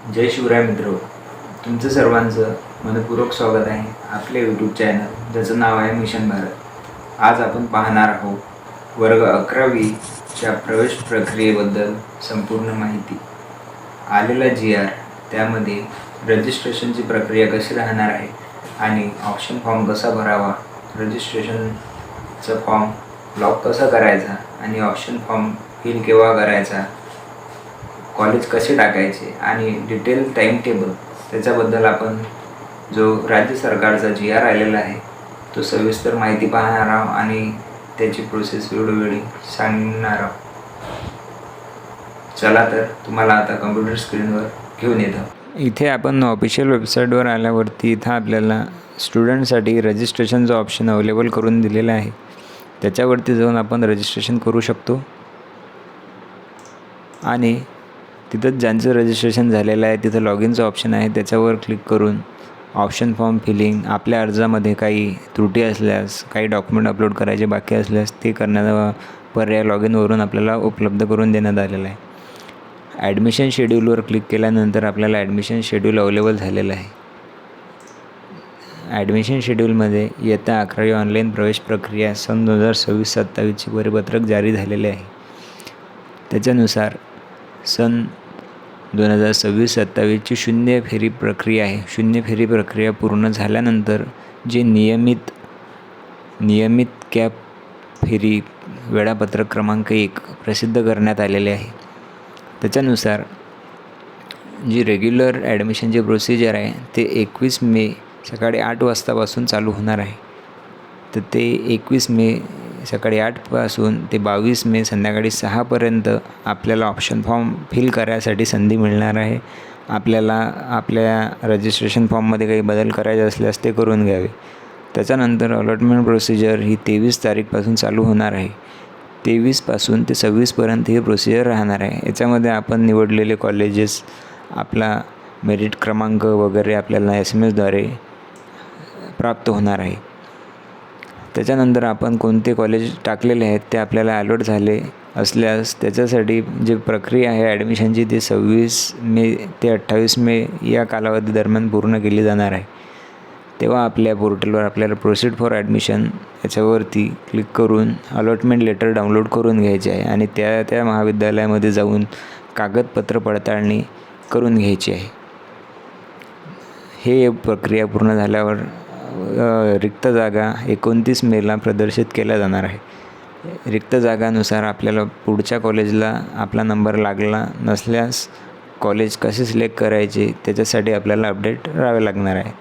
जय शिवराय मित्र, तुमचं सर्वांचं मनपूर्वक स्वागत आहे आपल्या यूट्यूब चॅनल ज्याचं नाव आहे मिशन भारत। आज आपण पाहणार आहोत वर्ग 11वीच्या प्रवेश प्रक्रियेबद्दल संपूर्ण माहिती। आलेला GR, त्यामध्ये रजिस्ट्रेशनची प्रक्रिया कशी राहणार आहे आणि ऑप्शन फॉर्म कसा भरावा, रजिस्ट्रेशनचा फॉर्म ब्लॉक कसा करायचा आणि ऑप्शन फॉर्म फिल केव्हा करायचा, कॉलेज कसे टाकायचे आणि डिटेल टाइम टेबल त्याच्याबद्दल आपण जो राज्य सरकारचा GR आलेला आहे तो सविस्तर माहिती पाहणार आहोत आणि त्याची प्रोसेस वेळोवेळी सांगणार आहोत। चला तर तुम्हाला आता कम्प्युटर स्क्रीनवर घेऊन येतो। इथे आपण ऑफिशियल वेबसाईटवर आल्यावरती इथं आपल्याला स्टुडंटसाठी रजिस्ट्रेशनचा ऑप्शन अवेलेबल करून दिलेला आहे। त्याच्यावरती जाऊन आपण रजिस्ट्रेशन करू शकतो आणि तिथं ज्यांचं रजिस्ट्रेशन झालेलं आहे तिथं लॉग इनचं ऑप्शन आहे, त्याच्यावर क्लिक करून ऑप्शन फॉर्म फिलिंग, आपल्या अर्जामध्ये काही त्रुटी असल्यास, काही डॉक्युमेंट अपलोड करायचे बाकी असल्यास ते करण्याचा पर्याय लॉग इनवरून आपल्याला उपलब्ध करून देण्यात आलेला आहे। ॲडमिशन शेड्यूलवर क्लिक केल्यानंतर आपल्याला ॲडमिशन शेड्यूल अवेलेबल झालेलं आहे। ॲडमिशन शेड्यूलमध्ये इयत्ता 11वी ऑनलाईन प्रवेश प्रक्रिया सन 2026-27चे परिपत्रक जारी झालेले आहे। त्याच्यानुसार सन 2026-27ची शून्य फेरी प्रक्रिया आहे। शून्य फेरी प्रक्रिया पूर्ण झाल्यानंतर जे नियमित कॅप फेरी वेळापत्रक क्रमांक 1 प्रसिद्ध करण्यात आलेले आहे। त्याच्यानुसार जी रेग्युलर ॲडमिशनची प्रोसिजर आहे ते 21 मे सकाळी 8 वाजतापासून चालू होणार आहे। तर ते 21 मे सकाळी 8 पासून ते 22 मे संध्याकाळी 6 पर्यंत आपल्याला ऑप्शन फॉर्म फिल करायसाठी संधी मिळणार आहे। आपल्याला आपल्या रजिस्ट्रेशन फॉर्ममध्ये काही बदल करायचे असल्यास ते करून घ्यावे। त्याच्यानंतर अलॉटमेंट प्रोसिजर ही 23 तारीखपासून चालू होणार आहे। 23 पासून ते 26 पर्यंत ही प्रोसिजर राहणार आहे। याच्यामध्ये आपण निवडलेले कॉलेजेस, आपला मेरिट क्रमांक वगैरे आपल्याला SMS द्वारे प्राप्त होणार आहे। त्याच्यानंतर आपण कोणते कॉलेज टाकलेले आहेत ते आपल्याला अलॉट झाले असल्यास त्याच्यासाठी जी प्रक्रिया आहे ॲडमिशनची ती 26 मे ते 28 मे या कालावधी दरम्यान पूर्ण केली जाणार आहे। तेव्हा आपल्या पोर्टलवर आपल्याला प्रोसीड फॉर ॲडमिशन याच्यावरती क्लिक करून अलॉटमेंट लेटर डाउनलोड करून घ्यायचे आहे आणि त्या महाविद्यालयामध्ये जाऊन कागदपत्र पडताळणी करून घ्यायची आहे। हे प्रक्रिया पूर्ण झाल्यावर रिक्त जागा 29 मेला प्रदर्शित केल्या जाणार आहे। रिक्त जागानुसार आपल्याला पुढच्या कॉलेजला आपला नंबर लागला नसल्यास कॉलेज कसे सिलेक्ट करायचे त्याच्यासाठी आपल्याला अपडेट राहावे लागणार आहे।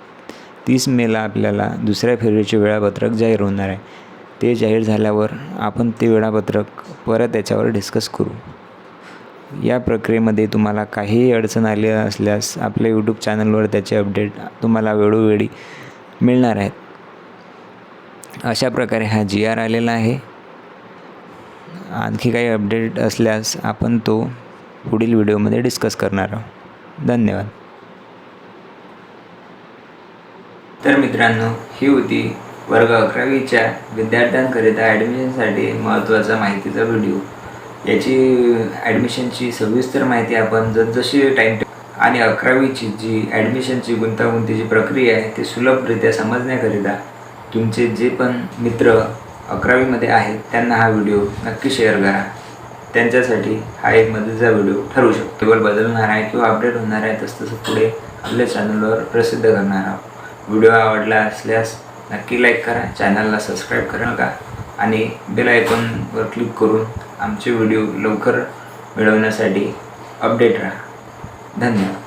30 मेला आपल्याला दुसऱ्या फेरीचे वेळापत्रक जाहीर होणार आहे। ते जाहीर झाल्यावर आपण ते वेळापत्रक परत त्याच्यावर डिस्कस करू। या प्रक्रियेमध्ये तुम्हाला काहीही अडचण आली असल्यास आपल्या यूट्यूब चॅनलवर त्याचे अपडेट तुम्हाला वेळोवेळी मिळणार आहेत। अशा प्रकारे हा GR आलेला आहे। आणखी काही अपडेट असल्यास आपण तो पुढील व्हिडिओमध्ये डिस्कस करणार आहोत। धन्यवाद। तर मित्रांनो, ही होती वर्ग 11वीच्या विद्यार्थ्यांकरिता ॲडमिशनसाठी महत्त्वाचा माहितीचा व्हिडिओ। याची ॲडमिशनची सविस्तर माहिती आपण जसजशी टाईम आणि 11वीची जी ॲडमिशनची गुंतागुंतीची प्रक्रिया आहे ते सुलभरित्या समजण्याकरिता तुमचे जे पण मित्र 11वीमध्ये आहेत त्यांना हा व्हिडिओ नक्की शेअर करा। त्यांच्यासाठी हा एक मदतीचा व्हिडिओ ठरू शकतो। केवळ बदलणार आहे किंवा अपडेट होणार आहे तसं पुढे आपल्या चॅनलवर प्रसिद्ध करणार आहोत। व्हिडिओ आवडला असल्यास नक्की लाईक करा, चॅनलला सबस्क्राईब करा नका आणि बेल आयकॉनवर क्लिक करून आमचे व्हिडिओ लवकर मिळवण्यासाठी अपडेट राहा। धन्यवाद।